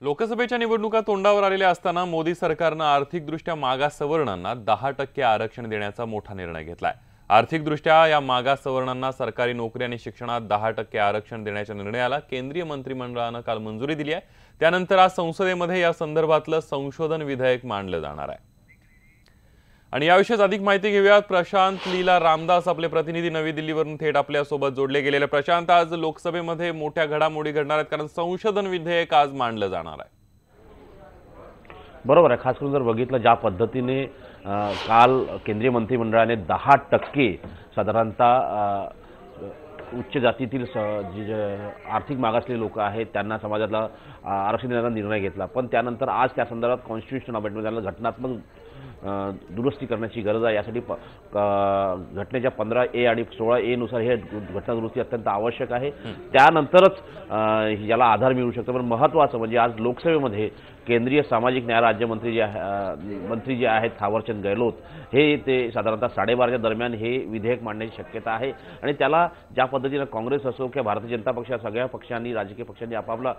लोकसभेच्या निवडणुका तोंडावर आलेल्या असताना मोदी सरकारनं आर्थिकदृष्ट्या मागास सवर्णांना 10% आरक्षण देण्याचा मोठा निर्णय घेतलाय। आर्थिकदृष्ट्या या मागास सवर्णांना सरकारी नोकरी आणि शिक्षणात 10% आरक्षण देण्याच्या निर्णयाला केंद्रीय मंत्रिमंडळानं काल मंजुरी दिली आहे। त्यानंतर आज संसदेमध्ये या संदर्भातलं संशोधन विधेयक मांडलं जाणार आहे। आणि याविषयी अधिक माहिती घेऊयात। प्रशांत लीला रामदास आपले प्रतिनिधी नवी दिल्लीवरून थेट आपल्या सोबत जोडले गेलेले। प्रशांत, आज लोकसभेमध्ये मोठ्या घडामोडी घडणार आहेत, कारण संशोधन विधेयक आज मांडलं जाणार आहे। बरोबर आहे। खास करून जर बघितलं ज्या पद्धतीने काल केंद्रीय मंत्रिमंडळाने 10% साधारणतः उच्च जातीतील जे आर्थिक मागासलेले लोक आहेत त्यांना समाजातला आरक्षण देण्याचा निर्णय घेतला, पण त्यानंतर आज त्या संदर्भात कॉन्स्टिट्यूशन अमेंडमेंट झालं, घटनात्मक दुरुस्ती करण्याची गरज आहे। यासाठी घटनेच्या 15A आणि 16A नुसार हे घटना दुरुस्ती अत्यंत आवश्यक आहे। त्यानंतरच याला आधार मिळू शकतो। पण महत्त्वाचं म्हणजे आज लोकसभेमध्ये केंद्रीय सामाजिक न्याय राज्यमंत्री मंत्री जे आहेत थावरचंद गेहलोत हे ते साधारणतः 12:30च्या दरम्यान हे विधेयक मांडण्याची शक्यता आहे। आणि त्याला ज्या पद्धतीने काँग्रेस असो किंवा भारतीय जनता पक्ष सगळ्या पक्षांनी राजकीय पक्षांनी आपापला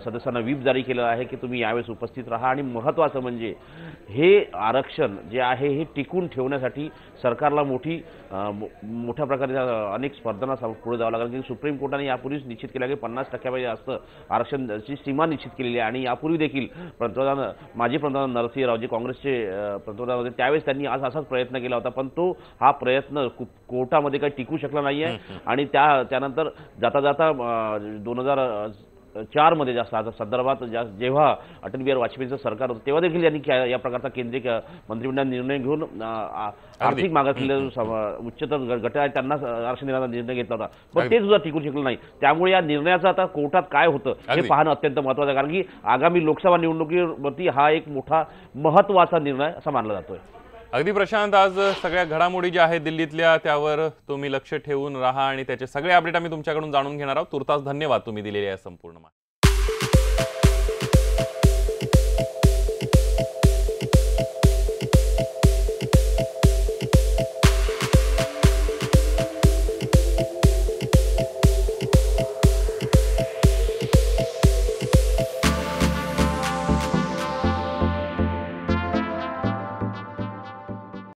सदस्यांना व्हीप जारी केलं आहे की तुम्ही यावेळेस उपस्थित राहा। आणि महत्त्वाचं म्हणजे हे आरक्षण जे आहे हे टिकून ठेवण्यासाठी सरकारला मोठ्या प्रकारे अनेक स्पर्धांना पुढे जावं लागेल। की सुप्रीम कोर्टाने यापूर्वीच निश्चित केलं की 50%पेक्षा जास्त आरक्षणाची सीमा निश्चित केलेली आहे। आणि यापूर्वी देखील माजी पंतप्रधान नरसिंह राव जे काँग्रेसचे पंतप्रधान होते त्यावेळेस त्यांनी आज असाच प्रयत्न केला होता, पण तो हा प्रयत्न कोर्टामध्ये काही टिकू शकला नाहीये। आणि त्यानंतर जाता जाता 2004 मध्ये ज्या संदर्भात जेव्हा अटल बिहारी वाजपेयीचं सरकार होतं तेव्हा देखील यांनी या प्रकारचा केंद्रीय मंत्रिमंडळ निर्णय घेऊन आर्थिक मागासलेले उच्चतर गट आहेत त्यांना आरक्षण देण्याचा निर्णय घेतला होता, पण ते सुद्धा टिकू शकलं नाही। त्यामुळे या निर्णयाचं आता कोर्टात काय होतं हे पाहणं अत्यंत महत्त्वाचं आहे, कारण की आगामी लोकसभा निवडणुकीवरती हा एक मोठा महत्त्वाचा निर्णय असा मानला जातोय। अगदी प्रशांत, आज सगळ्या घडामोडी ज्या आहेत दिल्लीतल्या त्यावर तुम्ही लक्ष ठेवून राहा आणि त्याचे सगळे अपडेट आम्ही तुमच्याकडून जाणून घेणार आहोत। तुर्तास धन्यवाद तुम्ही दिलेल्या या संपूर्ण